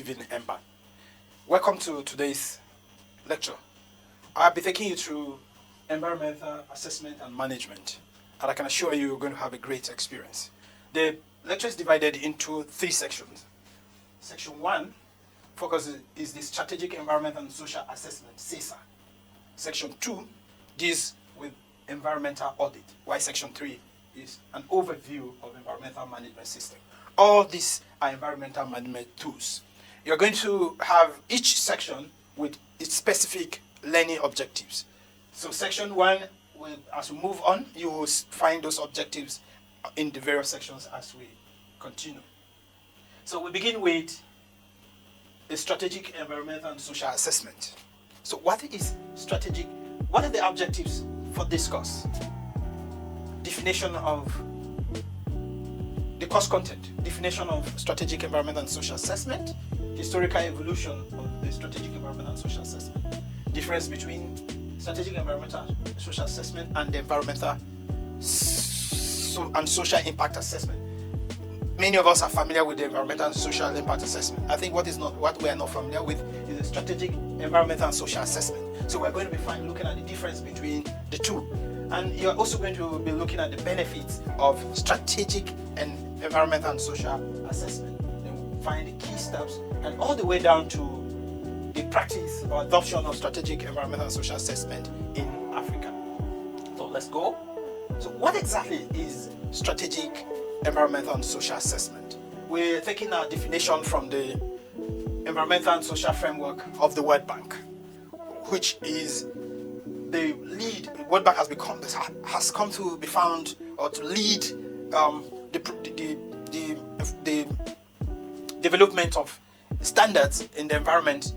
live in Hemba. Welcome to today's lecture. I'll be taking you through environmental assessment and management, and I can assure you you're going to have a great experience. The lecture is divided into 3 sections. Section 1 is the strategic environment and social assessment, SESA. Section 2 deals with environmental audit, while section 3 is an overview of environmental management system. All these are environmental management tools. You're going to have each section with its specific learning objectives. So section 1, as we move on, you will find those objectives in the various sections as we continue. So we begin with a strategic environmental and social assessment. So what is strategic? What are the objectives for this course? Definition of the course content, definition of strategic environmental and social assessment, historical evolution of the strategic environmental and social assessment, difference between strategic environmental and social assessment and the environmental and social impact assessment. Many of us are familiar with the environmental and social impact assessment. I think what we are not familiar with is the strategic environmental and social assessment. So we're going to be looking at the difference between the two. And you're also going to be looking at the benefits of strategic and environmental and social assessment. Then we'll find the key steps and all the way down to the practice or adoption of strategic environmental and social assessment in Africa. So let's go. So what exactly is strategic environmental and social assessment? We're taking our definition from the environmental and social framework of the World Bank, which is the lead. World Bank has come to be found or to lead the development of standards in the environment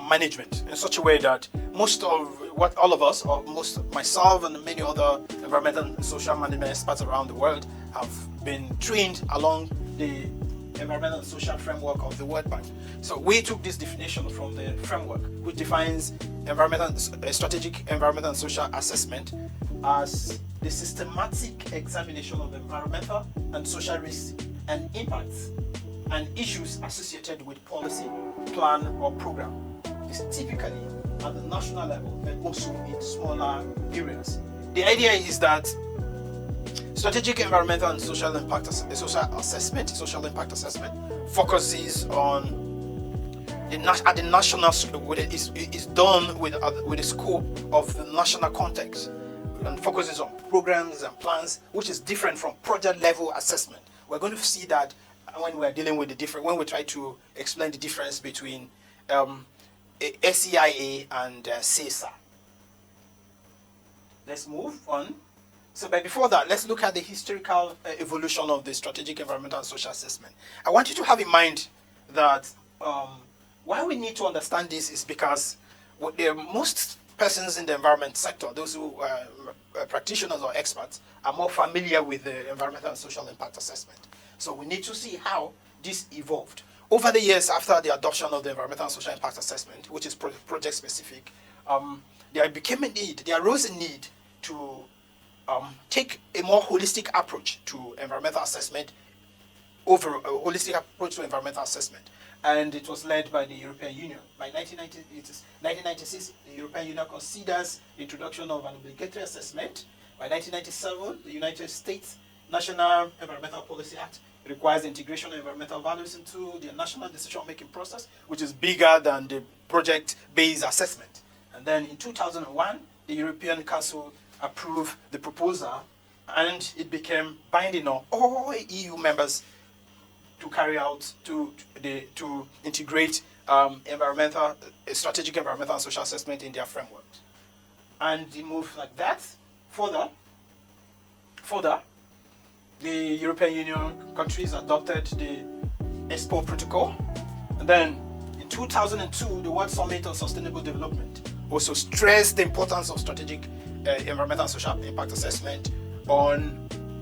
management in such a way that most of what all of us, or myself and many other environmental and social management experts around the world have been trained along the environmental and social framework of the World Bank. So we took this definition from the framework, which defines strategic environmental and social assessment as the systematic examination of environmental and social risks and impacts and issues associated with policy, plan, or program. It's typically at the national level, but also in smaller areas. The idea is that strategic environmental and social impact social impact assessment focuses on at the national scale. Is done with the scope of the national context and focuses on programs and plans, which is different from project level assessment. We're going to see that when we're dealing with when we try to explain the difference between SEIA and SESA. Let's move on. So, but before that, let's look at the historical evolution of the strategic environmental and social assessment. I want you to have in mind that why we need to understand this is because most persons in the environment sector, those who are practitioners or experts, are more familiar with the environmental and social impact assessment. So we need to see how this evolved. Over the years after the adoption of the environmental and social impact assessment, which is project specific, there arose a need to take a more holistic approach to environmental assessment, and it was led by the European Union. By 1996, the European Union considers the introduction of an obligatory assessment. By 1997, the United States National Environmental Policy Act requires the integration of environmental values into the national decision-making process, which is bigger than the project-based assessment. And then in 2001, the European Council approved the proposal, and it became binding on all EU members to carry out to integrate strategic environmental and social assessment in their framework. And it moved like that. Further, the European Union countries adopted the ESPO protocol, and then in 2002, the World Summit on Sustainable Development also stressed the importance of strategic environmental and social impact assessment on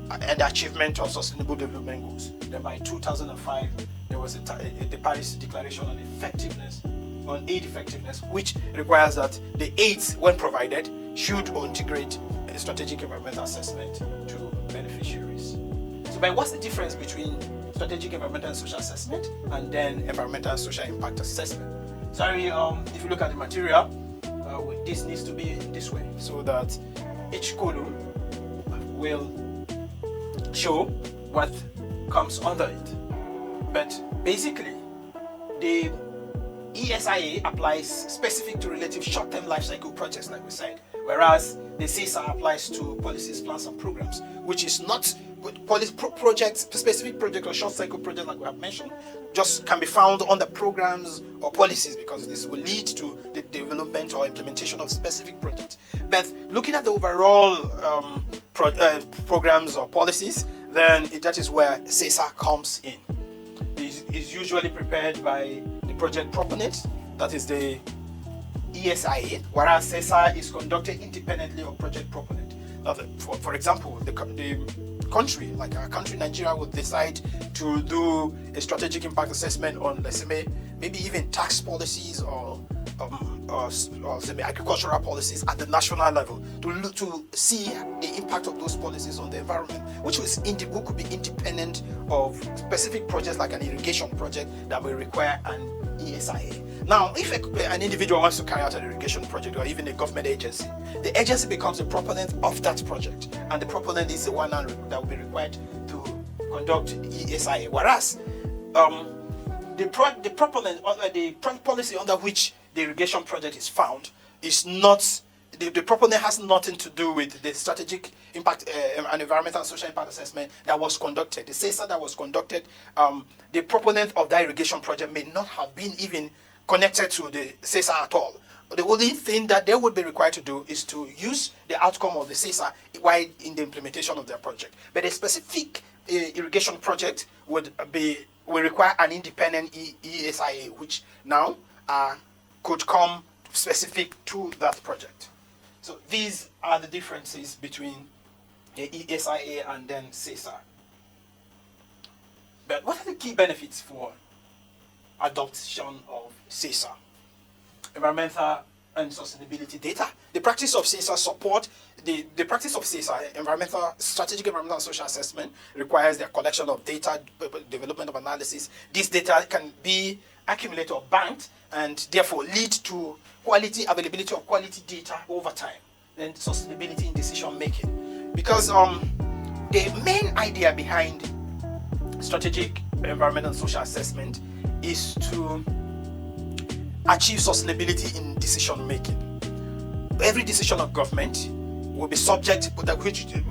the achievement of sustainable development goals. Then by 2005, there was the Paris Declaration on aid effectiveness, which requires that the aids, when provided, should integrate a strategic environmental assessment to beneficiaries. So, what's the difference between strategic environmental and social assessment, and then environmental and social impact assessment. Sorry, if you look at the material, this needs to be this way, so that each column will show what comes under it. But basically, the ESIA applies specific to relative short-term life cycle projects, like we said, whereas the CSA applies to policies, plans, and programs, which is not projects, specific project or short cycle project like we have mentioned, just can be found under programs or policies, because this will lead to the development or implementation of specific projects. But looking at the overall programs or policies, then that is where CSA comes in. It is usually prepared by the project proponent, that is the ESIA, whereas CSA is conducted independently of project proponent. Now, for example, the country, like our country, Nigeria, would decide to do a strategic impact assessment on, let's say, maybe even tax policies or agricultural policies at the national level, to see the impact of those policies on the environment, which could be independent of specific projects like an irrigation project that will require an ESIA. Now, if an individual wants to carry out an irrigation project, or even a government agency, the agency becomes the proponent of that project, and the proponent is the one that will be required to conduct ESIA. Whereas the proponent, or the policy under which the irrigation project is found, is not, the proponent has nothing to do with the strategic impact and environmental and social impact assessment that was conducted. The CSA that was conducted, the proponent of that irrigation project may not have been even connected to the CSA at all. The only thing that they would be required to do is to use the outcome of the CSA while in the implementation of their project. But a specific irrigation project will require an independent ESIA, which now could come specific to that project. So these are the differences between the ESIA and then CSA. But what are the key benefits for adoption of CSA? Environmental and sustainability data. The practice of CSA support the practice of CSA, strategic environmental and social assessment, requires the collection of data, development of analysis. This data can be accumulated or banked, and therefore lead to availability of quality data over time, and sustainability in decision making. Because the main idea behind strategic environmental and social assessment is to achieve sustainability in decision making. Every decision of government will be subject,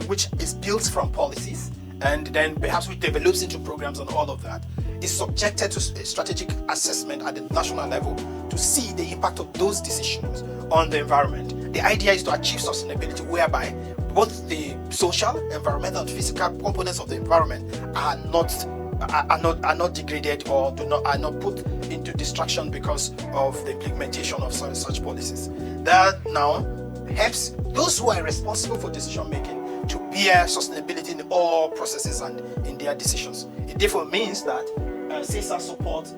which is built from policies, and then perhaps which develops into programs and all of that, is subjected to strategic assessment at the national level to see the impact of those decisions on the environment. The idea is to achieve sustainability whereby both the social, environmental, and physical components of the environment are not degraded or are not put into distraction because of the implementation of such policies. That now helps those who are responsible for decision making to bear sustainability in all processes and in their decisions. It therefore means that CSA supports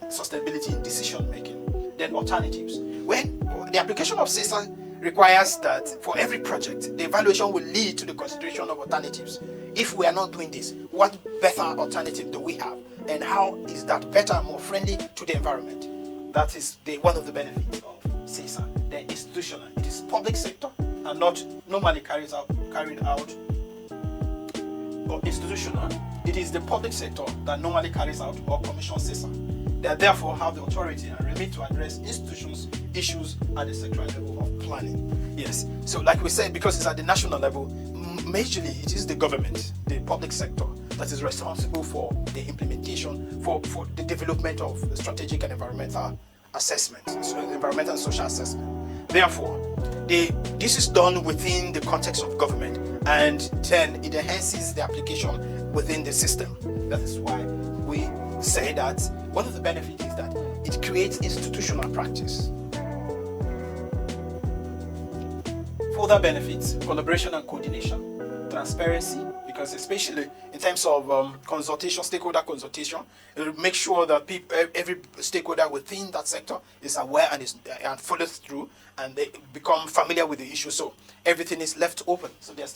sustainability in decision making. Then alternatives. When the application of CSA requires that for every project, the evaluation will lead to the consideration of alternatives. If we are not doing this, what better alternative do we have? And how is that better and more friendly to the environment? That is one of the benefits of CSA. Then institutional. It is public sector and not normally carried out or institutional. It is the public sector that normally carries out or commissions CSA. They therefore have the authority and remit to address institutions' issues at the sectoral level of planning. Yes. So like we said, because it's at the national level, majorly it is the government, the public sector, that is responsible for the implementation, for the development of the strategic and environmental assessment, so environmental and social assessment. Therefore, this is done within the context of government, and then it enhances the application within the system. That is why we say that one of the benefits is that it creates institutional practice. Further benefits: collaboration and coordination, transparency, because especially in terms of consultation, stakeholder consultation, it will make sure that every stakeholder within that sector is aware and follows through, and they become familiar with the issue. So everything is left open. So there's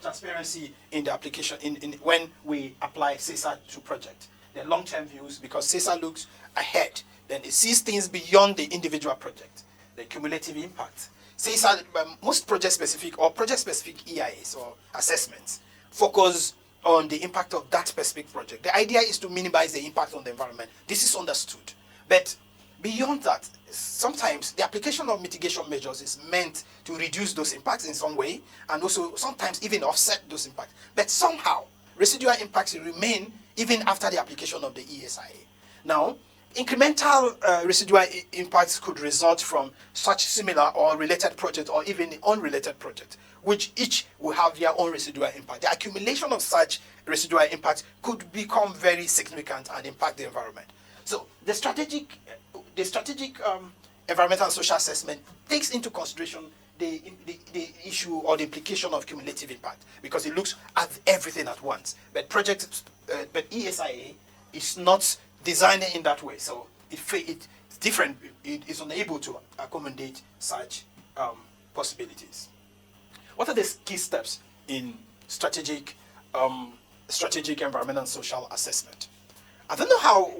transparency in the application in when we apply CESA to project. The long-term views, because CESA looks ahead, then it sees things beyond the individual project, the cumulative impact. CESA, most project-specific or project-specific EIAs or assessments focus on the impact of that specific project. The idea is to minimize the impact on the environment. This is understood. But beyond that, sometimes the application of mitigation measures is meant to reduce those impacts in some way, and also sometimes even offset those impacts. But somehow, residual impacts remain even after the application of the ESIA. Now, incremental residual impacts could result from such similar or related projects or even unrelated projects, which each will have their own residual impact. The accumulation of such residual impacts could become very significant and impact the environment. So the strategic environmental and social assessment takes into consideration the issue or the implication of cumulative impact, because it looks at everything at once. But but ESIA is not designed in that way, so it's different. It is unable to accommodate such possibilities. What are the key steps in strategic environmental and social assessment? I don't know how.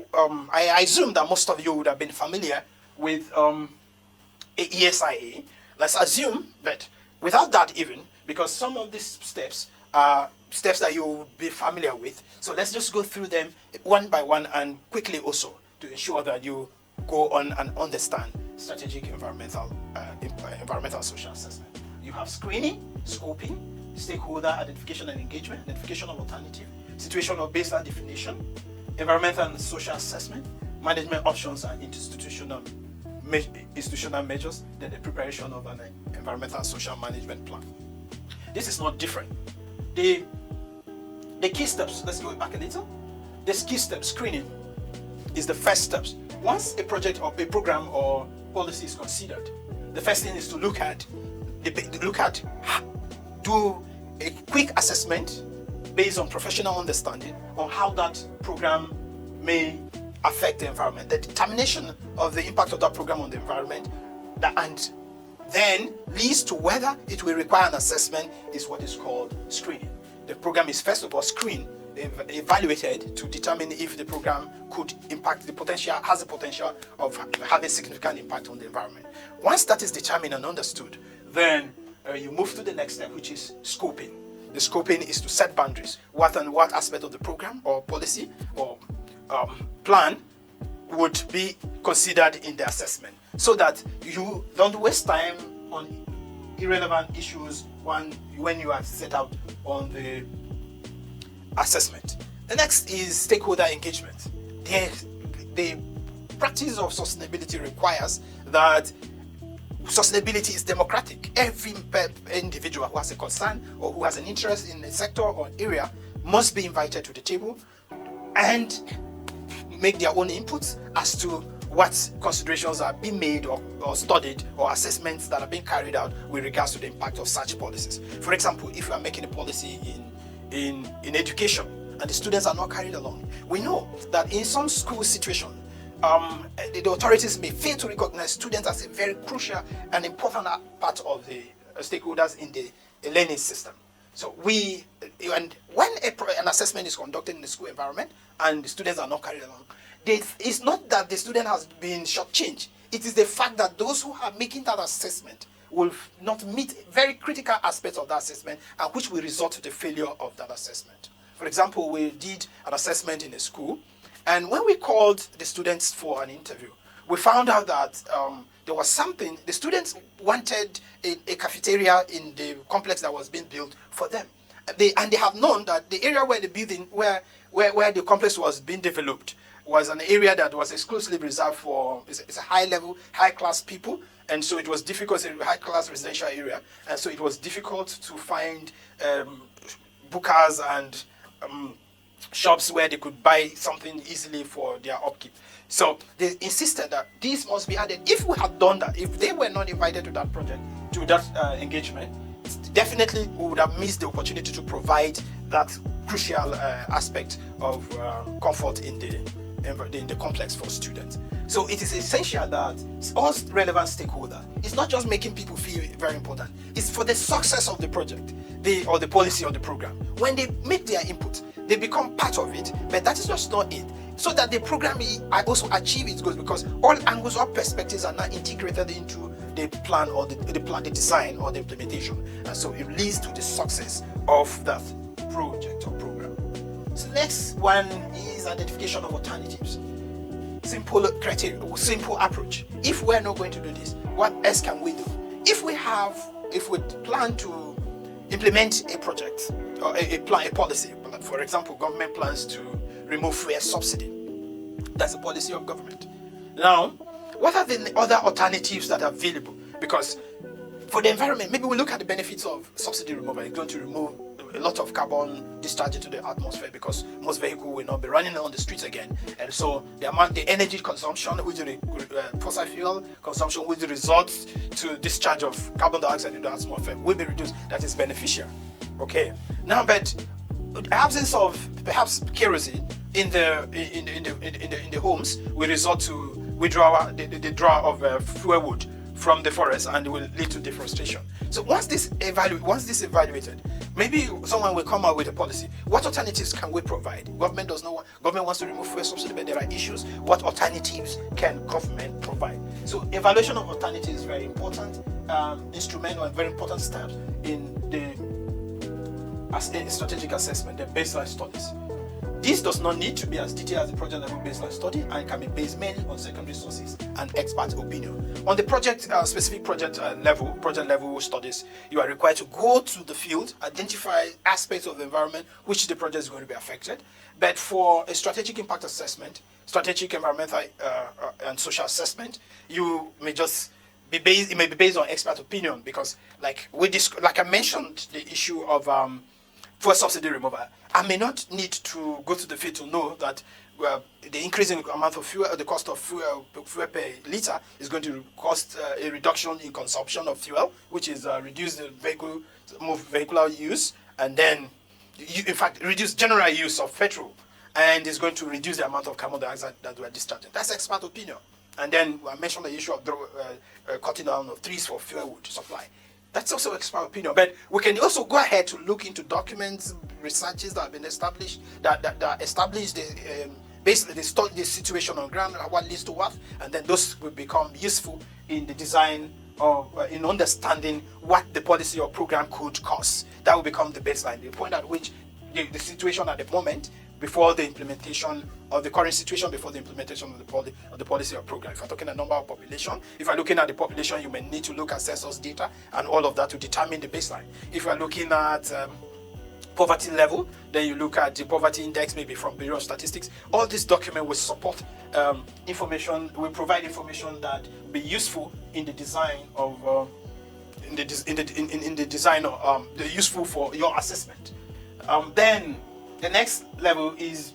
I assume that most of you would have been familiar with ESIA. Let's assume that without that even, because some of these steps are steps that you will be familiar with. So let's just go through them one by one and quickly also to ensure that you go on and understand strategic environmental social assessment. You have screening, scoping, stakeholder identification and engagement, identification of alternative, situational baseline definition, environmental and social assessment, management options and institutional measures, then the preparation of an environmental and social management plan. This is not different. The key steps, let's go back a little. This key step, screening, is the first steps. Once a project or a program or policy is considered, the first thing is to do a quick assessment based on professional understanding on how that program may affect the environment, the determination of the impact of that program on the environment, and then leads to whether it will require an assessment is what is called screening. The program is first of all screened, evaluated to determine if the program could impact has the potential of having significant impact on the environment. Once that is determined and understood, then you move to the next step, which is scoping. The scoping is to set boundaries. What aspect of the program or policy or plan would be considered in the assessment, so that you don't waste time on irrelevant issues when you are set out on the assessment. The next is stakeholder engagement. The practice of sustainability requires that sustainability is democratic. Every individual who has a concern or who has an interest in a sector or area must be invited to the table and make their own inputs as to what considerations are being made or studied, or assessments that are being carried out with regards to the impact of such policies. For example, if you are making a policy in education and the students are not carried along, we know that in some school situations, the authorities may fail to recognize students as a very crucial and important part of the stakeholders in the learning system. So when an assessment is conducted in the school environment and the students are not carried along, it's not that the student has been shortchanged. It is the fact that those who are making that assessment will not meet very critical aspects of that assessment, and which will result to the failure of that assessment. For example, we did an assessment in a school, and when we called the students for an interview, we found out that there was something. The students wanted a cafeteria in the complex that was being built for them. They have known that the area where the building, where the complex was being developed, was an area that was exclusively reserved for it's a high class people, and so it was difficult. It's a high class residential area, and so it was difficult to find bookers and shops where they could buy something easily for their upkeep. So they insisted that this must be added. If we had done that, if they were not invited to that project, to that engagement, definitely we would have missed the opportunity to provide that crucial aspect of comfort in the complex for students. So it is essential that all relevant stakeholders, it's not just making people feel very important, it's for the success of the project. the policy or the program. When they make their input, they become part of it, but that is just not it. So that the program also achieve its goals, because all angles, all perspectives are now integrated into the plan or the plan, the design or the implementation, and so it leads to the success of that project or program. So next one is identification of alternatives. Simple criteria, simple approach. If we're not going to do this, what else can we do? If we plan to implement a project or a policy, for example, government plans to remove fuel subsidy. That's the policy of government. Now, what are the other alternatives that are available? Because for the environment, maybe we look at the benefits of subsidy removal. It's going to remove a lot of carbon discharge into the atmosphere, because most vehicles will not be running on the streets again, and so the energy consumption, which is fossil fuel consumption, which results to discharge of carbon dioxide into the atmosphere, will be reduced. That is beneficial. Okay. Now, but the absence of perhaps kerosene in the homes will result to the draw of fuel wood from the forest, and it will lead to deforestation. So once this evaluated, maybe someone will come out with a policy. What alternatives can we provide? Government wants to remove fuel subsidy, but there are issues. What alternatives can government provide? So evaluation of alternatives is very important instrument or very important steps in strategic assessment, the baseline studies. This does not need to be as detailed as the project level baseline study, and can be based mainly on secondary sources and expert opinion. On the specific project level studies, you are required to go to the field, identify aspects of the environment which the project is going to be affected. But for a strategic impact assessment, strategic environmental and social assessment, you may just it may be based on expert opinion, because like I mentioned, the issue of fuel subsidy removal, I may not need to go to the field to know that the increasing amount of fuel, the cost of fuel per liter, is going to cost a reduction in consumption of fuel, which is reduce the vehicular use, and then in fact reduce general use of petrol, and is going to reduce the amount of carbon dioxide that we are discharging. That's expert opinion. And then I mentioned the issue of cutting down of trees for fuel wood supply. That's also expert opinion. But we can also go ahead to look into documents, researches that have been established, that establish basically the situation on ground, what leads to what, and then those will become useful in the design of in understanding what the policy or program could cost. That will become the baseline, the point at which the situation at the moment before the implementation of the current situation, before the implementation of the policy or program. If you're talking a number of population, if you're looking at the population, you may need to look at census data and all of that to determine the baseline. If you're looking at poverty level, then you look at the poverty index, maybe from Bureau of Statistics. All this document will support information, will provide information that will be useful in the design of useful for your assessment. Then the next level is,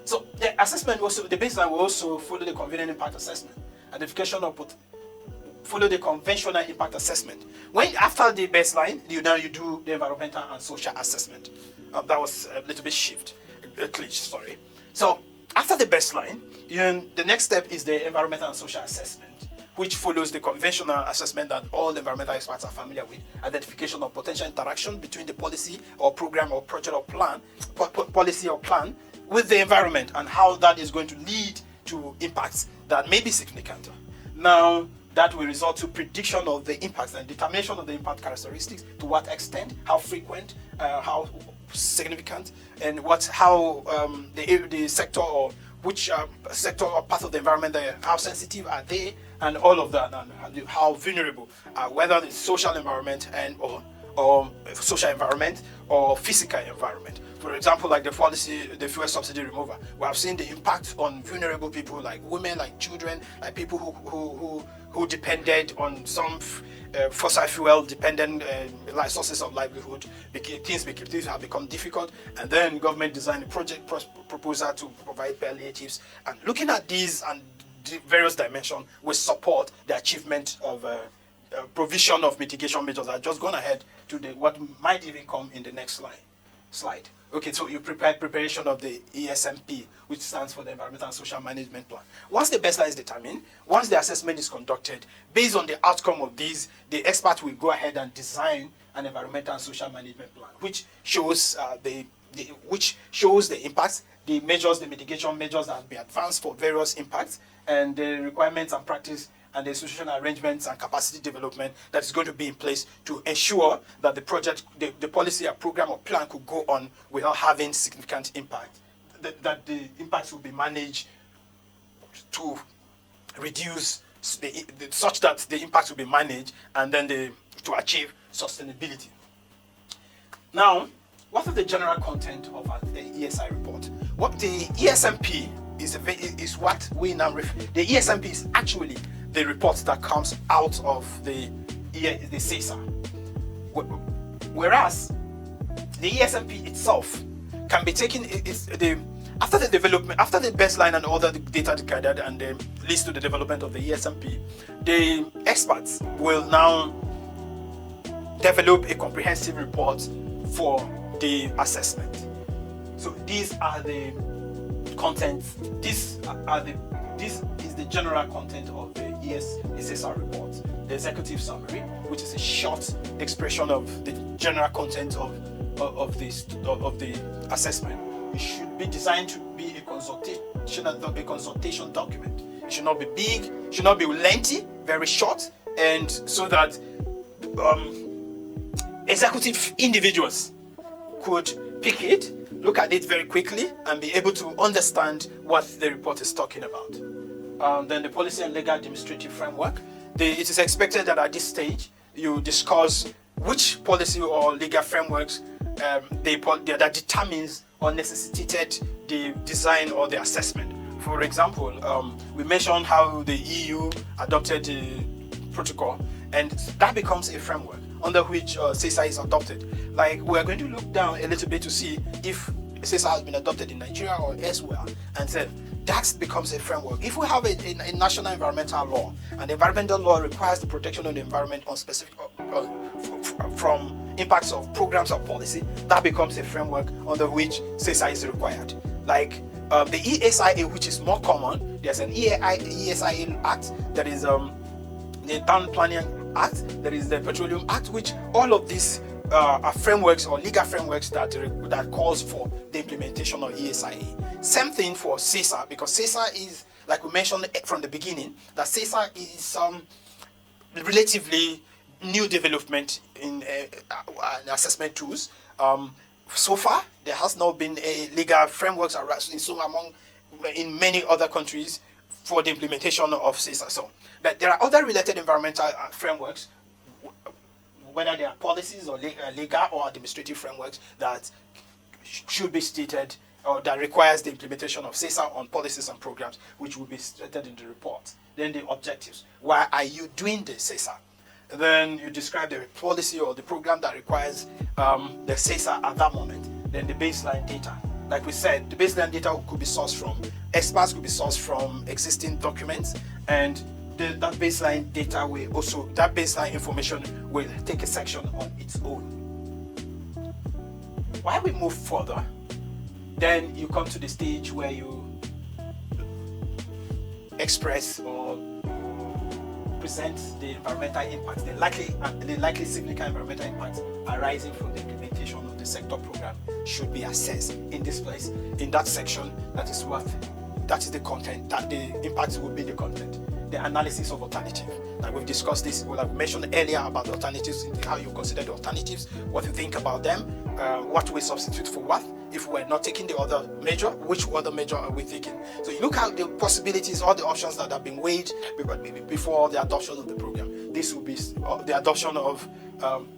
so the assessment also, the baseline will also follow the convenient impact assessment, identification of follow the conventional impact assessment. When after the baseline, you do the environmental and social assessment. That was a little bit glitch, sorry. So after the baseline, the next step is the environmental and social assessment, which follows the conventional assessment that all the environmental experts are familiar with, identification of potential interaction between the policy or program or project or plan, policy or plan with the environment, and how that is going to lead to impacts that may be significant. Now, that will result to prediction of the impacts and determination of the impact characteristics, to what extent, how frequent, how significant, and how the sector or which sector or part of the environment, how sensitive are they, and all of that, and how vulnerable, whether it's social environment or social environment or physical environment. For example, like the fuel subsidy removal, we have seen the impact on vulnerable people, like women, like children, like people who depended on some fossil fuel dependent sources of livelihood. Things have become difficult, and then government designed a project proposal to provide palliatives, and looking at these and various dimensions will support the achievement of provision of mitigation measures. I've just gone ahead to what might even come in the next slide. Okay, so you preparation of the ESMP, which stands for the Environmental and Social Management Plan. Once the baseline is determined, once the assessment is conducted, based on the outcome of these, the expert will go ahead and design an environmental and social management plan, which shows the impacts, the measures, the mitigation measures that have been advanced for various impacts, and the requirements and practice and the institutional arrangements and capacity development that is going to be in place to ensure that the project, the policy or program or plan could go on without having significant impact, that the impacts will be managed to reduce such that the impacts will be managed and then to achieve sustainability. Now, what is the general content of the ESI report? What the ESMP is what we now refer. The ESMP is actually the report that comes out of the CESA. Whereas the ESMP itself can be taken after the development, after the baseline and all the data gathered and leads to the development of the ESMP, the experts will now develop a comprehensive report for the assessment. So these are the contents. This is the general content of the ESSR report. The executive summary, which is a short expression of the general content of the assessment. It should be designed to be a consultation document. It should not be big, it should not be lengthy, very short, and so that executive individuals could pick it, look at it very quickly, and be able to understand what the report is talking about. Then the policy and legal administrative framework. It is expected that at this stage you discuss which policy or legal frameworks that determines or necessitated the design or the assessment. For example, we mentioned how the EU adopted the protocol, and that becomes a framework under which CESA is adopted. Like, we're going to look down a little bit to see if CESA has been adopted in Nigeria or elsewhere, and then that becomes a framework. If we have a national environmental law, and the environmental law requires the protection of the environment on specific from impacts of programs or policy, that becomes a framework under which CESA is required. Like the ESIA, which is more common, there's an ESIA Act, there is the Town Planning Act, there is the Petroleum Act, which all of these are frameworks or legal frameworks that calls for the implementation of ESIA. Same thing for CESA, because CESA is, like we mentioned from the beginning, that CESA is relatively new development in assessment tools. So far, there has not been a legal frameworks in many other countries for the implementation of CESA. So, but there are other related environmental frameworks, whether they are policies or legal or administrative frameworks that should be stated or that requires the implementation of CESA on policies and programs, which will be stated in the report. Then the objectives. Why are you doing the CESA? Then you describe the policy or the program that requires the CESA at that moment. Then the baseline data. Like we said, the baseline data could be sourced from experts, could be sourced from existing documents, and that baseline data will also, that baseline information will take a section on its own. While we move further, then you come to the stage where you express or present the environmental impacts, the likely significant environmental impacts arising from the implementation of the sector program should be assessed in this place, in that section. That is the content, that the impacts will be the content. The analysis of alternative. Like we've discussed this, well, I've mentioned earlier about the alternatives, how you consider the alternatives, what you think about them, what we substitute for what. If we're not taking the other measure, which other measure are we taking? So you look at the possibilities, all the options that have been weighed before the adoption of the program. This will be the adoption of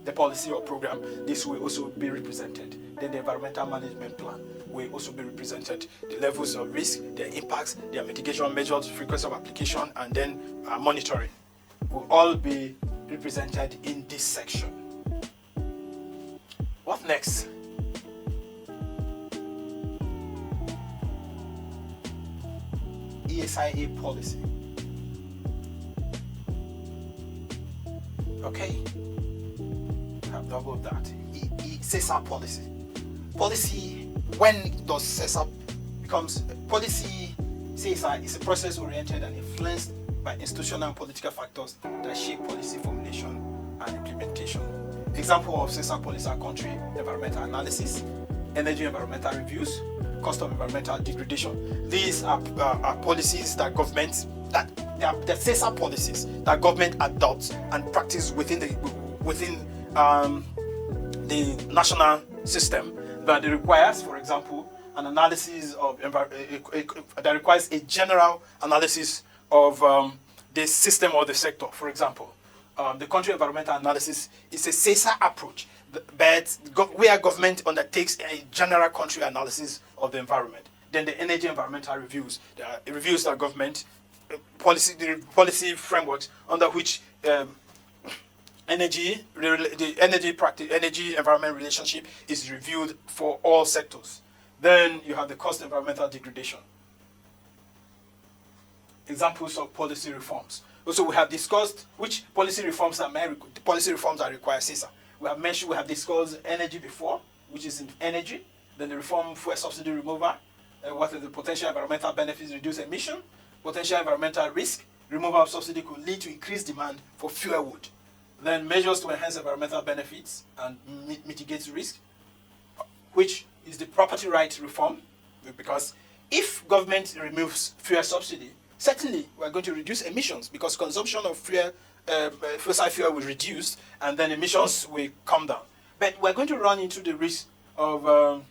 the policy or program. This will also be represented. Then the environmental management plan will also be represented. The levels of risk, their impacts, their mitigation measures, frequency of application, and then monitoring will all be represented in this section. What next? ESIA policy. Okay, I've doubled that. CESA policy. Policy, when does CESA becomes policy? CESA is a process oriented and influenced by institutional and political factors that shape policy formulation and implementation. Example of CSR policy are country environmental analysis, energy environmental reviews, cost of environmental degradation. These are policies that governments they're CSR policies that government adopts and practice within the national system that it requires, for example, an analysis of that requires a general analysis of the system or the sector. For example, the country environmental analysis is a CSR approach, but where government undertakes a general country analysis of the environment. Then the energy environmental reviews, the reviews that government policy frameworks under which energy environment relationship is reviewed for all sectors. Then you have the cost environmental degradation. Examples of policy reforms. Also, we have discussed which policy reforms that require CSR. We have discussed energy before, which is in energy. Then the reform fuel subsidy removal. What are the potential environmental benefits? Reduce emission. Potential environmental risk. Removal of subsidy could lead to increased demand for fuel wood. Then measures to enhance environmental benefits and mitigate risk, which is the property right reform. Because if government removes fuel subsidy, certainly we're going to reduce emissions because consumption of fossil fuel will reduce and then emissions will come down. But we're going to run into the risk of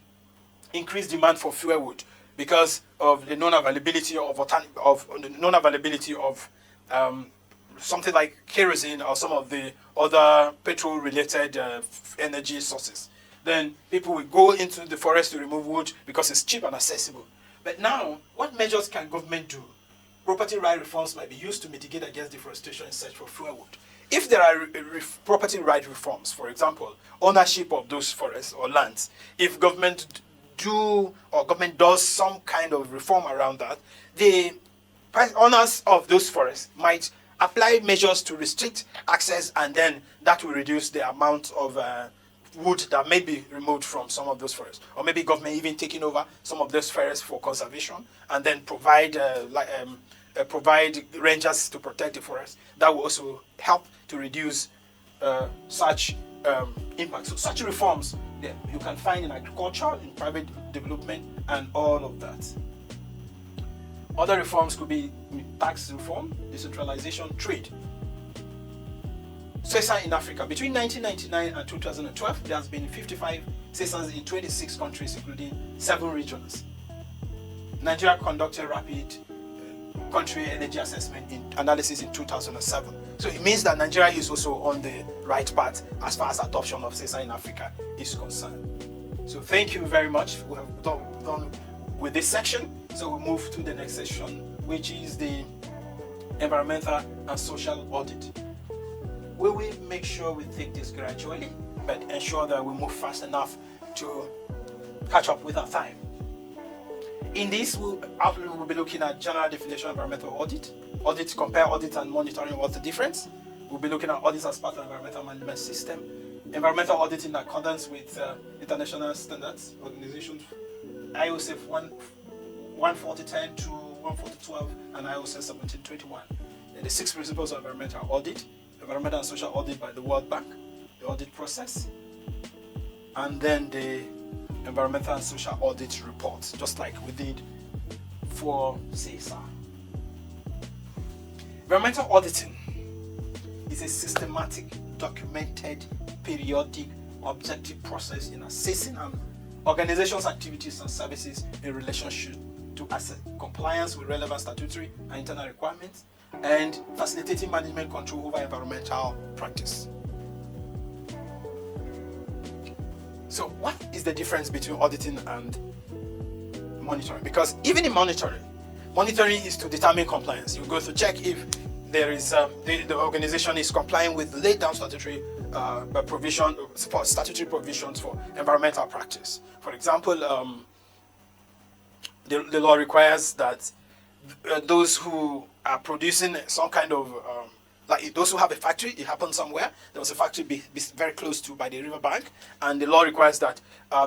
increased demand for fuel wood because of the non-availability of something like kerosene or some of the other petrol-related energy sources. Then people will go into the forest to remove wood because it's cheap and accessible. But now, what measures can government do? Property right reforms might be used to mitigate against deforestation in search for fuel wood. If there are property right reforms, for example, ownership of those forests or lands, if government does some kind of reform around that, the owners of those forests might apply measures to restrict access, and then that will reduce the amount of wood that may be removed from some of those forests. Or maybe government even taking over some of those forests for conservation and then provide rangers to protect the forest. That will also help to reduce such impact. So such reforms you can find in agriculture, in private development, and all of that. Other reforms could be tax reform, decentralization, trade. CSR in Africa. Between 1999 and 2012, there has been 55 CSRs in 26 countries, including 7 regions. Nigeria conducted rapid country energy assessment analysis in 2007. So it means that Nigeria is also on the right path as far as adoption of CSR in Africa is concerned. So thank you very much. We have done with this section. So we'll move to the next section, which is the environmental and social audit. We will make sure we take this gradually, but ensure that we move fast enough to catch up with our time. In this, we'll be looking at general definition of environmental audit, compare audit and monitoring, what's the difference. We'll be looking at audits as part of the environmental management system, environmental audit in accordance with international standards, organizations, IOC 14010 to 14012 and IOC 1721. And the 6 principles of environmental audit, environmental and social audit by the World Bank, the audit process, and then the environmental and social audit report, just like we did for CSR. Environmental auditing is a systematic, documented, periodic, objective process in assessing an organization's activities and services in relationship to assess compliance with relevant statutory and internal requirements and facilitating management control over environmental practice. So what is the difference between auditing and monitoring? Because even in monitoring is to determine compliance. You go to check if there is the organization is complying with laid down statutory statutory provisions for environmental practice. For example, the law requires that those who are producing some kind of like those who have a factory, it happened somewhere. There was a factory be very close to by the river bank, and the law requires that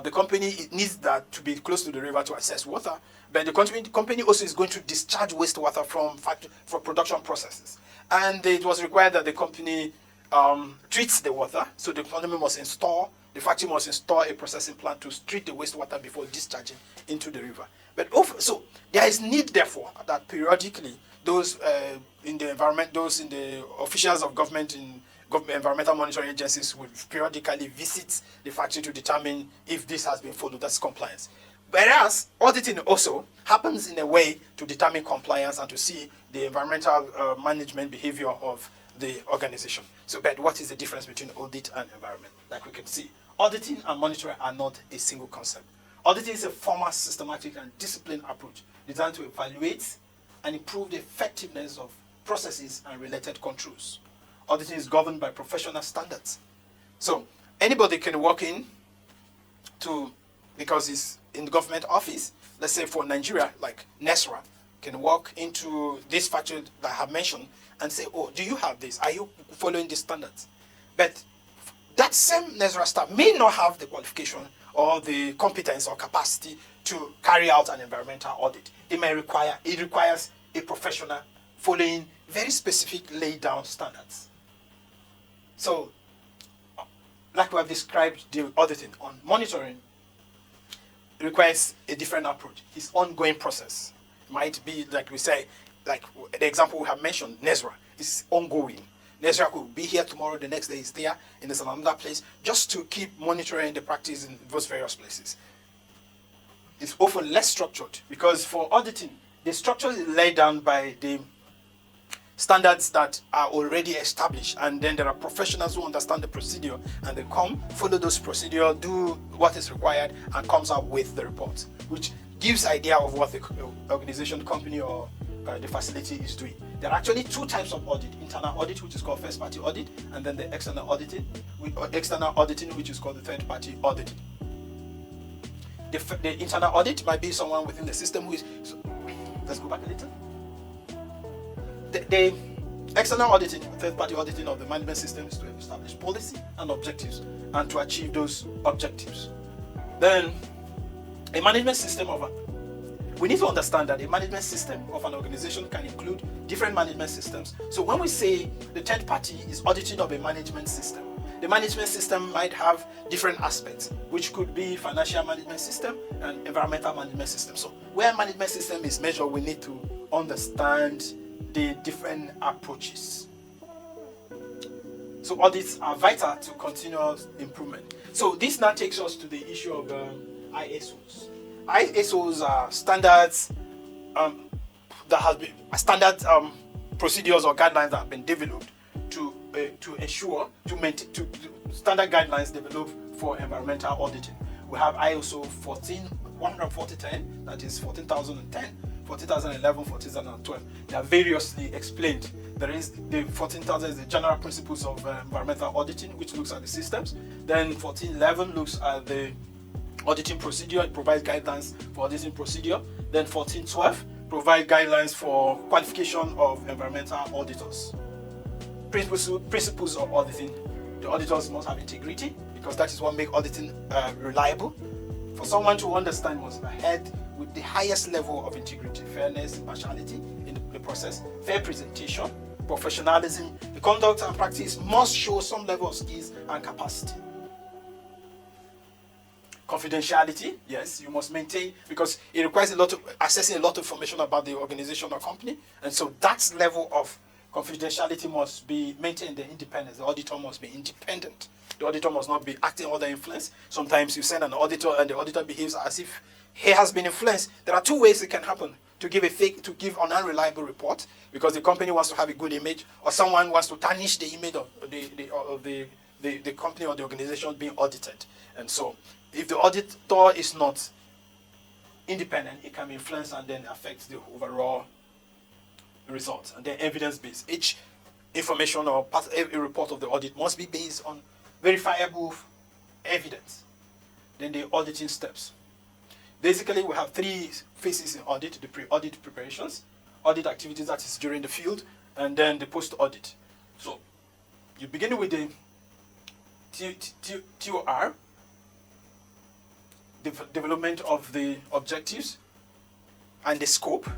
the company needs that to be close to the river to access water. But the company also is going to discharge wastewater from production processes, and it was required that the company treats the water. So the factory must install a processing plant to treat the wastewater before discharging into the river. But so there is need, therefore, that periodically those in the environment, those in the officials of government in environmental monitoring agencies will periodically visit the factory to determine if this has been followed. That's compliance. Whereas auditing also happens in a way to determine compliance and to see the environmental management behavior of the organization. So, but what is the difference between audit and environment? Like we can see, auditing and monitoring are not a single concept. Auditing is a formal, systematic, and disciplined approach designed to evaluate and improve the effectiveness of processes and related controls. Auditing is governed by professional standards. So anybody can walk in because it's in the government office, let's say for Nigeria, like NESRA, can walk into this factory that I have mentioned and say, oh, do you have this? Are you following these standards? But that same NESRA staff may not have the qualification or the competence or capacity to carry out an environmental audit. It requires a professional following very specific laid down standards. So, like we have described the auditing, on monitoring, it requires a different approach. It's ongoing process. It might be, like we say, like the example we have mentioned, NESRA, is ongoing. NESRA could be here tomorrow, the next day is there, and there's another place, just to keep monitoring the practice in those various places. It's often less structured, because for auditing, the structure is laid down by the standards that are already established, and then there are professionals who understand the procedure, and they come, follow those procedures, do what is required, and comes up with the report, which gives idea of what the organization, the company, or the facility is doing. There are actually two types of audit: internal audit, which is called first party audit, and then the external auditing, which is called the third party auditing. The internal audit might be someone within the system who is, let's go back a little. The external auditing, third party auditing of the management system is to establish policy and objectives and to achieve those objectives. Then a management system we need to understand that a management system of an organization can include different management systems. So when we say the third party is auditing of a management system, the management system might have different aspects, which could be financial management system and environmental management system. So where management system is measured, we need to understand the different approaches. So audits are vital to continuous improvement. So this now takes us to the issue of ISOs. ISOs are standards that have been standard procedures or guidelines that have been developed to ensure to maintain standard guidelines developed for environmental auditing. We have ISO 14010, that is 14010, 14011, 14012. They are variously explained. There is the 14000 is the general principles of environmental auditing, which looks at the systems. Then 14011 looks at the auditing procedure. It provides guidelines for auditing procedure. Then 14012 provides guidelines for qualification of environmental auditors. Principles of auditing: the auditors must have integrity, because that is what makes auditing reliable. For someone to understand, must ahead with the highest level of integrity, fairness, impartiality in the process, fair presentation, professionalism. The conduct and practice must show some level of skills and capacity. Confidentiality, yes, you must maintain, because it requires accessing a lot of information about the organization or company, and so that level of confidentiality must be maintained. The independence, the auditor must be independent. The auditor must not be acting under influence. Sometimes you send an auditor and the auditor behaves as if he has been influenced. There are two ways it can happen: to give an unreliable report because the company wants to have a good image, or someone wants to tarnish the image of the company or the organization being audited. And so if the auditor is not independent, it can be influenced and then affect the overall results. And then evidence-based. Each information or every report of the audit must be based on verifiable evidence. Then the auditing steps. Basically, we have three phases in audit: the pre-audit preparations, audit activities, that is during the field, and then the post-audit. So you begin with the TOR, the development of the objectives and the scope,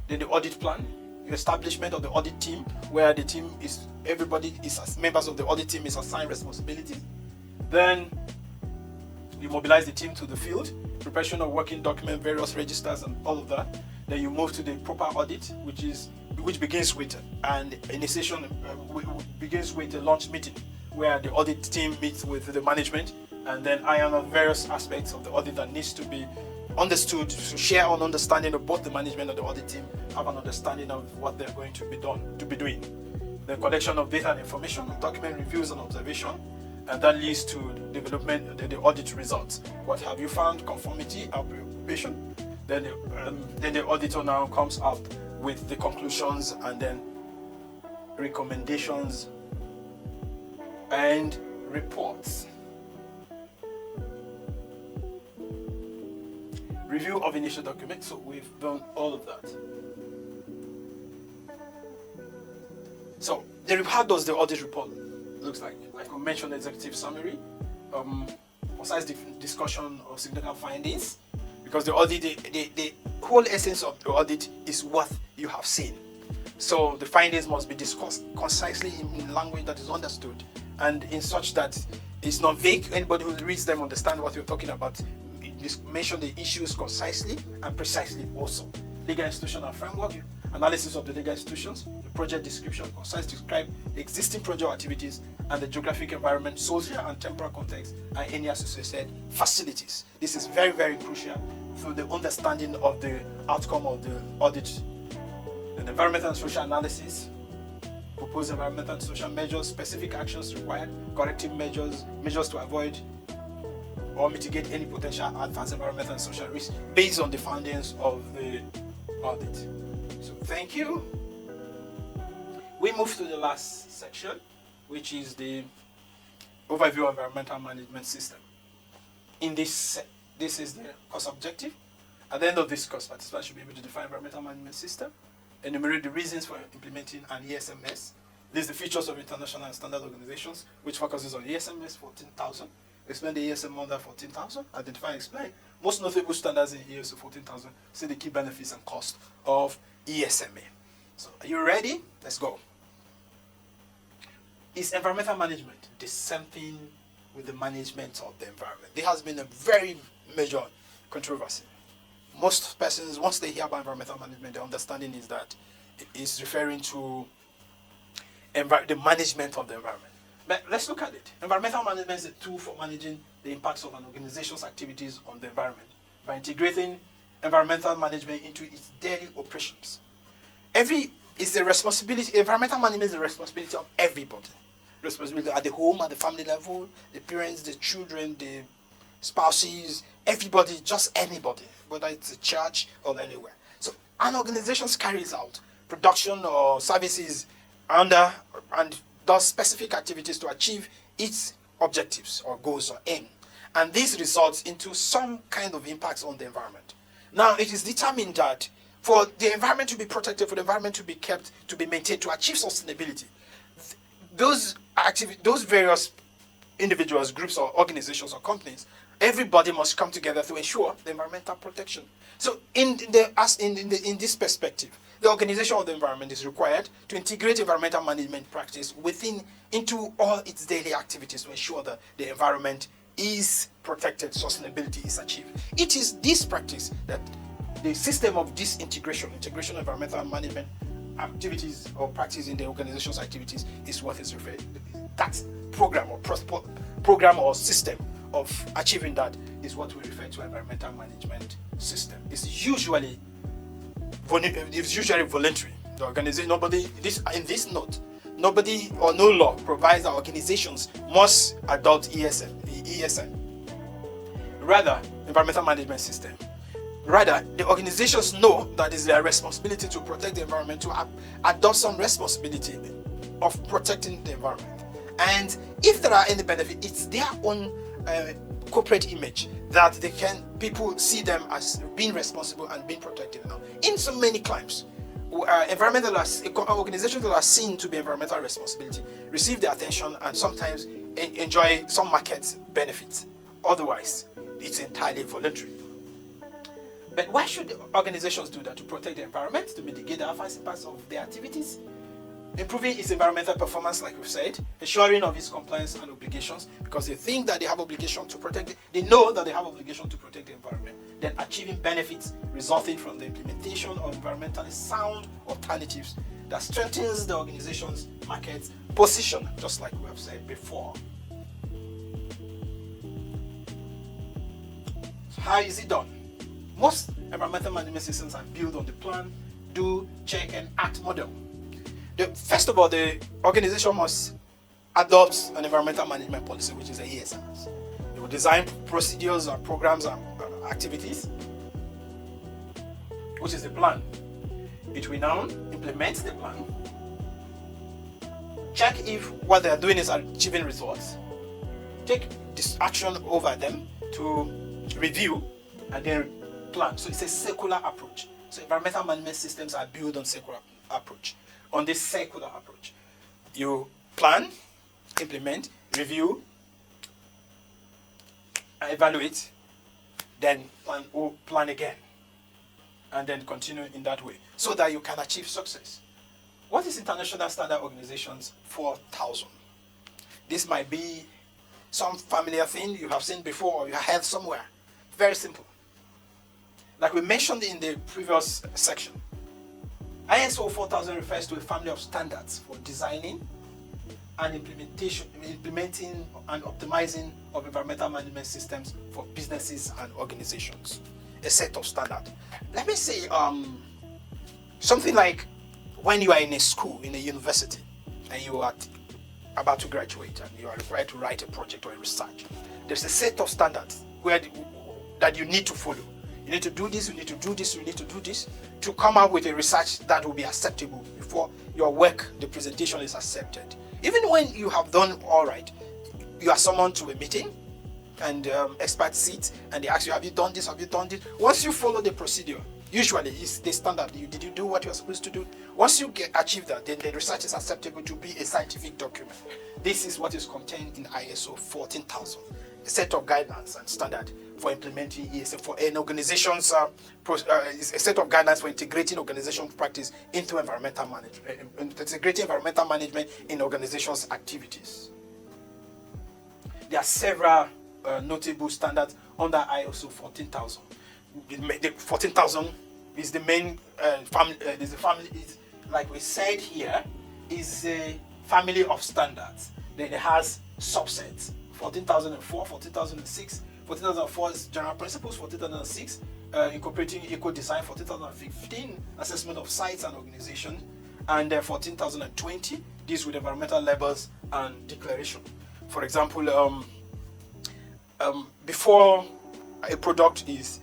then the audit plan, the establishment of the audit team, where the team is everybody is as members of the audit team is assigned responsibility. Then you mobilize the team to the field, preparation of working document, various registers, and all of that. Then you move to the proper audit, which begins with an initiation, begins with a launch meeting where the audit team meets with the management and then iron out various aspects of the audit that needs to be understood, to share an understanding of both the management and the audit team have an understanding of what they're going to be doing. The collection of data and information, document reviews and observation, and that leads to development, the audit results. What have you found? Conformity, approbation. Then the auditor now comes out with the conclusions and then recommendations and reports. Review of initial documents. So we've done all of that. So how does the audit report looks like? Like I mentioned, executive summary, concise discussion of significant findings, because the audit, the whole essence of the audit is what you have seen. So the findings must be discussed concisely in language that is understood and in such that it's not vague. Anybody who reads them understand what you're talking about. Mention the issues concisely and precisely also. Legal institutional framework, analysis of the legal institutions, the project description, concise describe the existing project activities and the geographic environment, social and temporal context, and any associated facilities. This is very, very crucial for the understanding of the outcome of the audit. And environmental and social analysis, proposed environmental and social measures, specific actions required, corrective measures, measures to avoid or mitigate any potential adverse environmental and social risks based on the findings of the audit. So thank you. We move to the last section, which is the overview of environmental management system. In this is the course objective. At the end of this course, participants should be able to define environmental management system, enumerate the reasons for implementing an ESMS, list the features of international and standard organizations, which focuses on ESMS 14,000, explain the ESM under 14,000, identify and explain most notable standards in ESM 14,000, see the key benefits and cost of ESMA. So are you ready? Let's go. Is environmental management the same thing with the management of the environment? There has been a very major controversy. Most persons, once they hear about environmental management, their understanding is that it is referring to the management of the environment. But let's look at it. Environmental management is a tool for managing the impacts of an organization's activities on the environment by integrating environmental management into its daily operations. Environmental management is the responsibility of everybody. Responsibility at the home, at the family level, the parents, the children, the spouses, everybody, just anybody, whether it's a church or anywhere. So an organization carries out production or services under and does specific activities to achieve its objectives or goals or aim. And this results into some kind of impacts on the environment. Now, it is determined that for the environment to be protected, for the environment to be kept, to be maintained, to achieve sustainability, those various individuals, groups or organizations or companies, everybody must come together to ensure the environmental protection. So in this perspective, the organization of the environment is required to integrate environmental management practice into all its daily activities to ensure that the environment is protected, sustainability is achieved. It is this practice that the system of this integration of environmental management activities or practice in the organization's activities is what is referred to. That program or system of achieving that is what we refer to environmental management system. It's usually voluntary. The organization, in this note, nobody or no law provides that organizations must adopt ESM. Rather, environmental management system. Rather, the organizations know that it's their responsibility to protect the environment, to adopt some responsibility of protecting the environment. And if there are any benefit, it's their own corporate image that people see them as being responsible and being protected. Now, in so many climes, organizations that are seen to be environmental responsibility receive the attention and sometimes enjoy some market benefits. Otherwise, it's entirely voluntary. But why should organizations do that? To protect the environment, to mitigate the adverse impacts of their activities? Improving its environmental performance, like we've said, ensuring of its compliance and obligations, because they think that they have obligation to protect it. They know that they have obligation to protect the environment. Then achieving benefits resulting from the implementation of environmentally sound alternatives that strengthens the organization's market position, just like we have said before. So how is it done? Most environmental management systems are built on the plan, do, check, and act model. First of all, the organization must adopt an environmental management policy, which is a ESMS. It will design procedures and programs and activities, which is the plan. It will now implement the plan, check if what they are doing is achieving results, take this action over them to review, and then plan. So it's a circular approach. So environmental management systems are built on circular approach. On this circular approach, you plan, implement, review, evaluate, then plan again, and then continue in that way, so that you can achieve success. What is International Standard Organizations 4000? This might be some familiar thing you have seen before or you have heard somewhere. Very simple. Like we mentioned in the previous section, ISO 4000 refers to a family of standards for designing and implementing and optimizing of environmental management systems for businesses and organizations. A set of standards. Let me say something like when you are in a school, in a university, and you are about to graduate and you are required to write a project or a research. There's a set of standards that you need to follow. You need to do this, you need to do this, you need to do this to come up with a research that will be acceptable before your work, the presentation is accepted. Even when you have done all right, you are summoned to a meeting and experts sit and they ask you, have you done this, have you done this? Once you follow the procedure, usually it's the standard, did you do what you are supposed to do? Once you achieve that, then the research is acceptable to be a scientific document. This is what is contained in ISO 14000, a set of guidelines and standard for implementing ESM for an organization's a set of guidelines for integrating organizational practice into environmental management, integrating environmental management in organizations' activities. There are several notable standards under ISO 14000. The 14000 is the main family. Is the family is, like we said here, is a family of standards. Then it has subsets: 14004, 14006. 14004 is general principles, 14006 incorporating eco-design, 14015 assessment of sites and organization, and 14020 deals with environmental labels and declaration. For example, before a product bears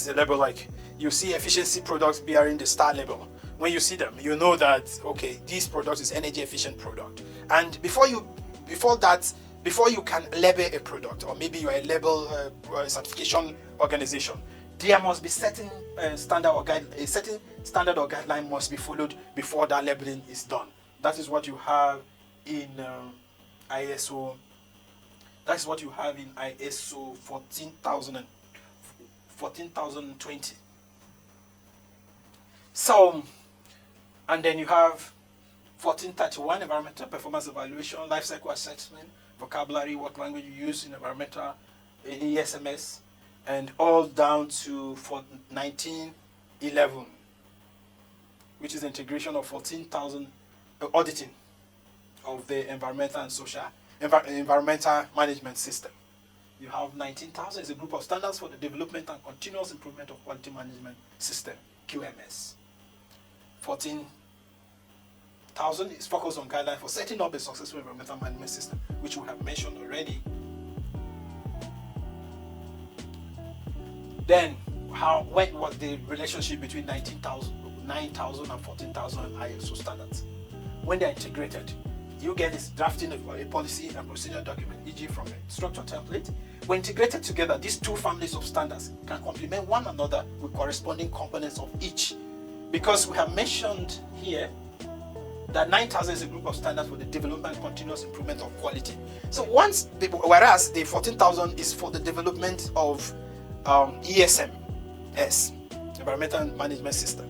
the label, like you see efficiency products bearing the star label. When you see them, you know that okay, this product is energy efficient product. And before you can label a product, or maybe you are a label certification organization, there must be certain standard or guideline must be followed before that labeling is done. That is what you have in ISO. That's what you have in ISO 14020. So, and then you have 1431 environmental performance evaluation, life cycle assessment, vocabulary, what language you use in environmental, in ESMS, and all down to 1911, which is the integration of 14,000 auditing of the environmental and social environmental management system. You have 19,000 is a group of standards for the development and continuous improvement of quality management system, QMS. 14,000 is focused on guidelines for setting up a successful environmental management system, which we have mentioned already. Then, what was the relationship between 9,000 and 14,000 ISO standards? When they're integrated, you get this drafting of a policy and procedure document, e.g. from a structure template. When integrated together, these two families of standards can complement one another with corresponding components of each. Because we have mentioned here that 9,000 is a group of standards for the development and continuous improvement of quality. So whereas the 14,000 is for the development of ESMS, Environmental Management System.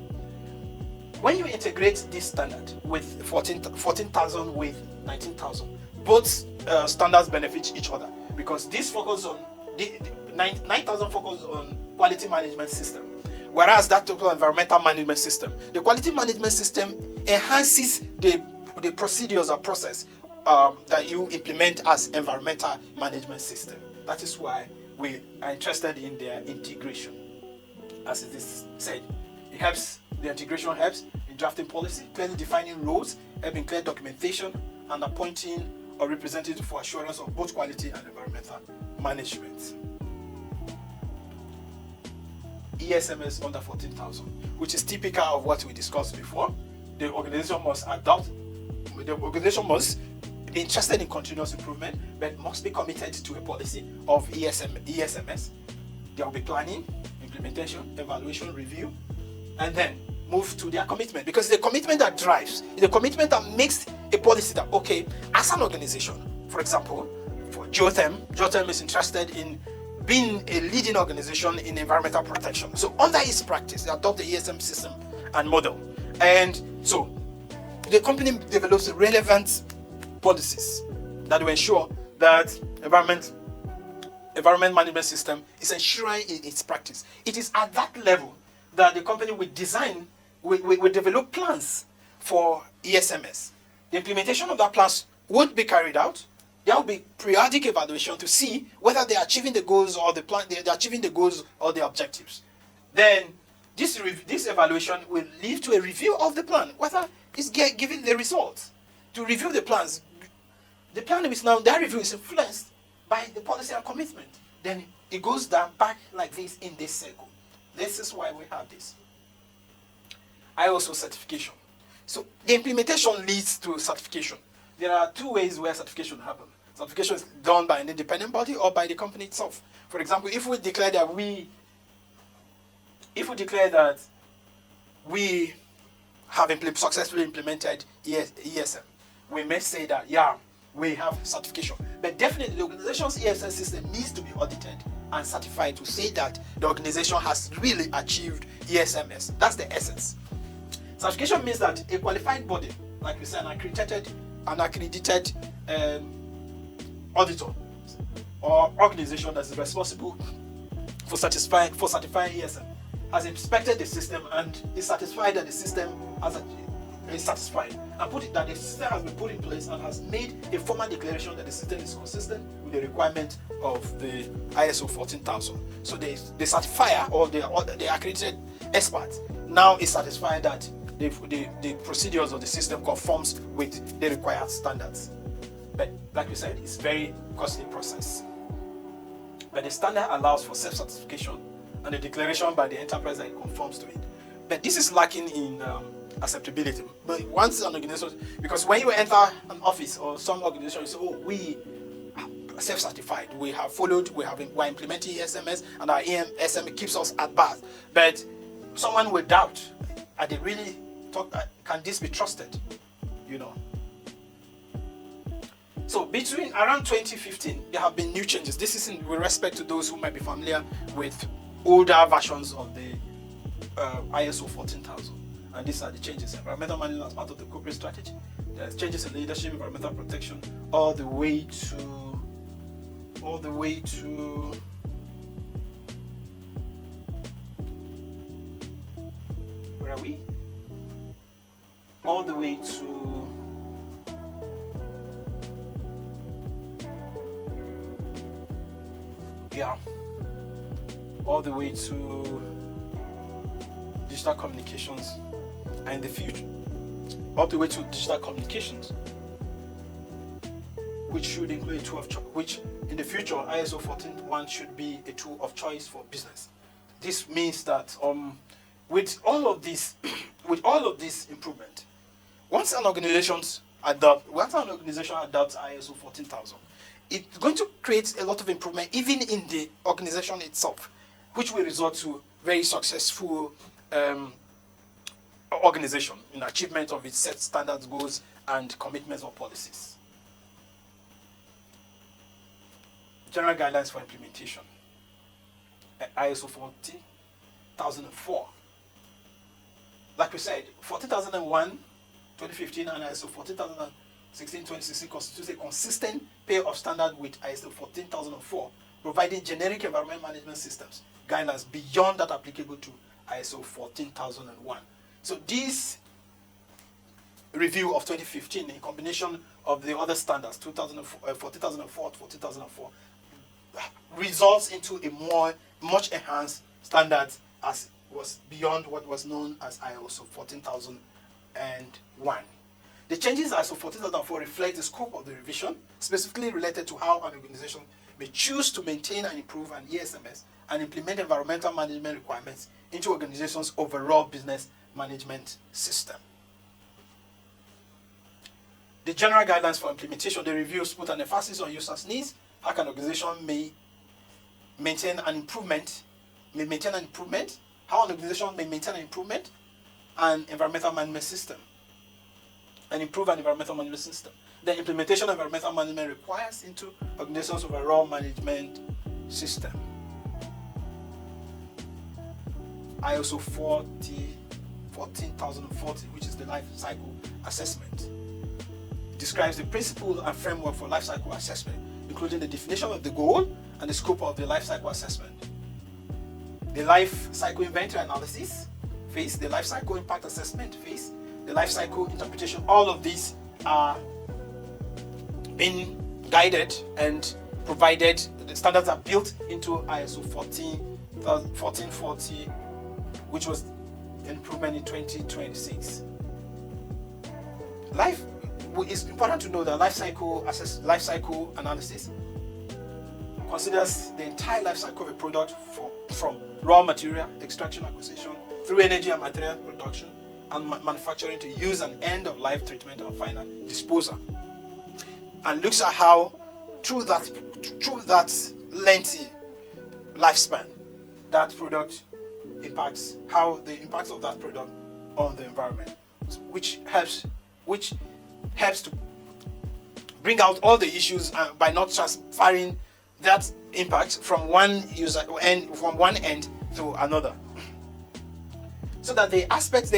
When you integrate this standard with 14,000 with 19,000, both standards benefit each other, because this focus on the 9,000 focus on quality management system, whereas that total environmental management system, the quality management system enhances the procedures or process that you implement as environmental management system. That is why we are interested in their integration. As it is said, it helps, the integration helps in drafting policy, clearly defining roles, helping clear documentation, and appointing a representative for assurance of both quality and environmental management. ESMS under 14,000, which is typical of what we discussed before. The organization must be interested in continuous improvement, but must be committed to a policy of ESMS. There will be planning, implementation, evaluation, review, and then move to their commitment, because the commitment that drives, the commitment that makes a policy that, okay, as an organization, for example, for Geotherm is interested in being a leading organization in environmental protection. So under its practice, they adopt the ESM system and model. And so the company develops relevant policies that will ensure that environment management system is ensuring its practice. It is at that level that the company will develop plans for ESMS. The implementation of that plans won't be carried out. There will be periodic evaluation to see whether they are achieving the goals or the plan. They are achieving the goals or the objectives. Then this evaluation will lead to a review of the plan, whether it's giving the results. To review the plans, the plan is now, that review is influenced by the policy and commitment. Then it goes down back like this in this circle. This is why we have this. ISO certification. So the implementation leads to certification. There are two ways where certification happens. Certification is done by an independent body or by the company itself. For example, if we declare that we have successfully implemented ESM, we may say that, yeah, we have certification. But definitely the organization's ESM system needs to be audited and certified to say that the organization has really achieved ESMS. That's the essence. Certification means that a qualified body, like we said, an accredited auditor or organization that is responsible for certifying ESM, has inspected the system and is satisfied that the system is satisfied, and that the system has been put in place and has made a formal declaration that the system is consistent with the requirement of the ISO 14000. So the certifier or the accredited expert now is satisfied that the procedures of the system conforms with the required standards. But like we said, it's a very costly process. But the standard allows for self-certification and the declaration by the enterprise that it conforms to it. But this is lacking in acceptability. But once an organization, because when you enter an office or some organization, you say, oh, we are self-certified, we are implementing ESMS, and our ESM keeps us at bat. But someone will doubt, are they really can this be trusted? So between around 2015, there have been new changes. This is with respect to those who might be familiar with older versions of the ISO 14000. And these are the changes. Environmental management as part of the corporate strategy. There's changes in leadership, environmental protection, all the way to where are we? All the way to all the way to digital communications, and in the future, all the way to digital communications, which should include a tool of choice, which in the future ISO 141 should be a tool of choice for business. This means that with all of this improvement, once an organization adopts ISO 14000, it's going to create a lot of improvement even in the organization itself, which will result to very successful organization in achievement of its set standards, goals, and commitments or policies. General guidelines for implementation. ISO 14004. like we said, 14001, 2015, and ISO 14016, 2016 constitutes a consistent pair of standards with ISO 14004, providing generic environment management systems guidelines beyond that applicable to ISO 14001. So this review of 2015, in combination of the other standards, 2004, 2004, results into a much enhanced standard as was beyond what was known as ISO 14001. The changes ISO 14004 reflect the scope of the revision, specifically related to how an organization may choose to maintain and improve an ESMS and implement environmental management requirements into organizations' overall business management system. The general guidelines for implementation, the reviews put an emphasis on users' needs, how an organization may maintain an improvement, how an organization may maintain an improvement and environmental management system, and improve an environmental management system. The implementation of environmental management requires into organizations' overall management system. ISO 14040, which is the life cycle assessment, describes the principle and framework for life cycle assessment, including the definition of the goal and the scope of the life cycle assessment. The life cycle inventory analysis phase, the life cycle impact assessment phase, the life cycle interpretation, all of these are being guided and provided. The standards are built into ISO 1440, which was an improvement in 2026. It's important to know that life cycle analysis considers the entire life cycle of a product from raw material extraction, acquisition, through energy and material production and manufacturing to use and end of life treatment and final disposal, and looks at how through that lengthy lifespan that product impacts, how the impact of that product on the environment, which helps to bring out all the issues by not transferring that impact from one end to another, so that the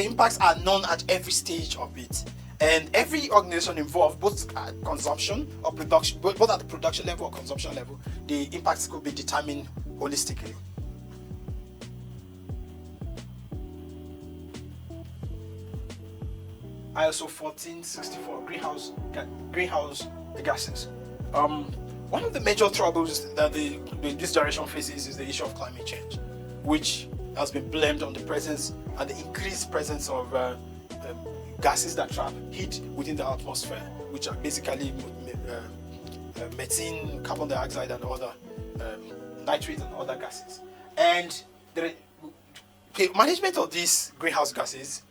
impacts are known at every stage of it, and every organization involved, both at consumption or production, both at the production level or consumption level, the impacts could be determined holistically. ISO 1464, greenhouse gases. One of the major troubles that this generation faces is the issue of climate change, which has been blamed on the presence and the increased presence of gases that trap heat within the atmosphere, which are basically methane, carbon dioxide, and other nitrates and other gases. And the management of these greenhouse gases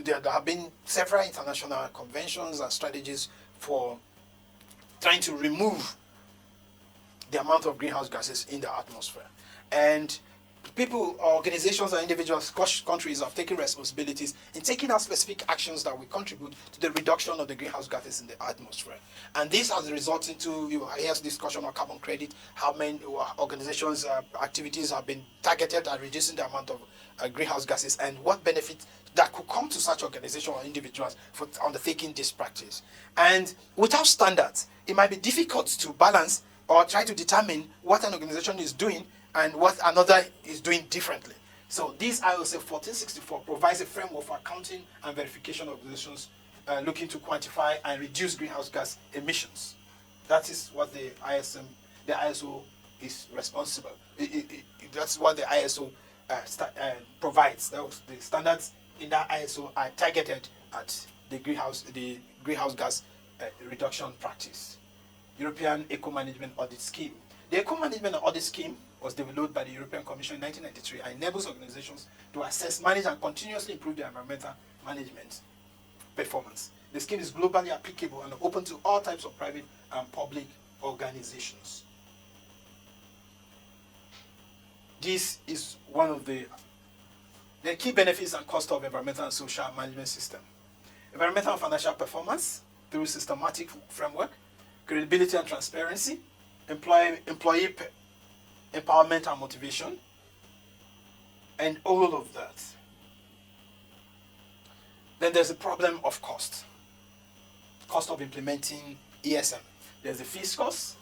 there have been several international conventions and strategies for trying to remove the amount of greenhouse gases in the atmosphere. And people, organizations, and individuals, countries have taken responsibilities in taking out specific actions that will contribute to the reduction of the greenhouse gases in the atmosphere. And this has resulted into, here's discussion on carbon credit, how many organizations' activities have been targeted at reducing the amount of greenhouse gases, and what benefits that could come to such organizations or individuals for undertaking this practice. And without standards, it might be difficult to balance or try to determine what an organization is doing and what another is doing differently. So this ISO 1464 provides a framework for accounting and verification of organizations looking to quantify and reduce greenhouse gas emissions. That is what the ISO is responsible. That's what the ISO provides. The standards in that ISO are targeted at the greenhouse gas reduction practice. European Eco-Management Audit Scheme. The Eco-Management Audit Scheme was developed by the European Commission in 1993 and enables organizations to assess, manage, and continuously improve their environmental management performance. The scheme is globally applicable and open to all types of private and public organizations. This is one of the key benefits and cost of environmental and social management system. Environmental and financial performance through systematic framework, credibility and transparency, employee empowerment and motivation, and all of that. Then there's the problem of cost of implementing ESM. There's the fees cost,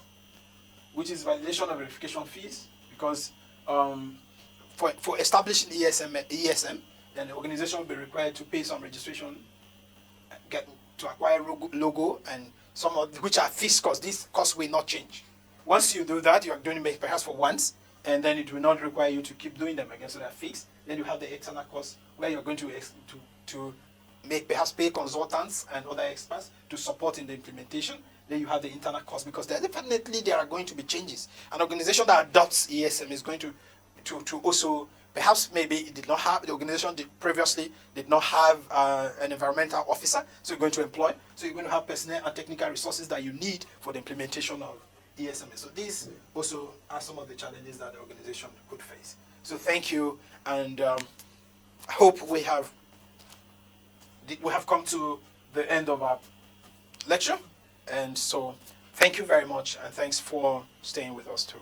which is validation and verification fees, because for establishing ESM, then the organization will be required to pay some registration, to acquire logo, and some of which are fixed costs. These costs will not change. Once you do that, you are doing it perhaps for once, and then it will not require you to keep doing them again, so they're fixed. Then you have the external costs where you're going to perhaps pay consultants and other experts to support in the implementation. Then you have the internal costs, because there are going to be changes. An organization that adopts ESM is going to also, perhaps maybe it did not have, the organization previously did not have an environmental officer, so you're going to employ. So you're going to have personnel and technical resources that you need for the implementation of ESM. So these also are some of the challenges that the organization could face. So thank you, and I hope we have come to the end of our lecture. And so thank you very much, and thanks for staying with us too.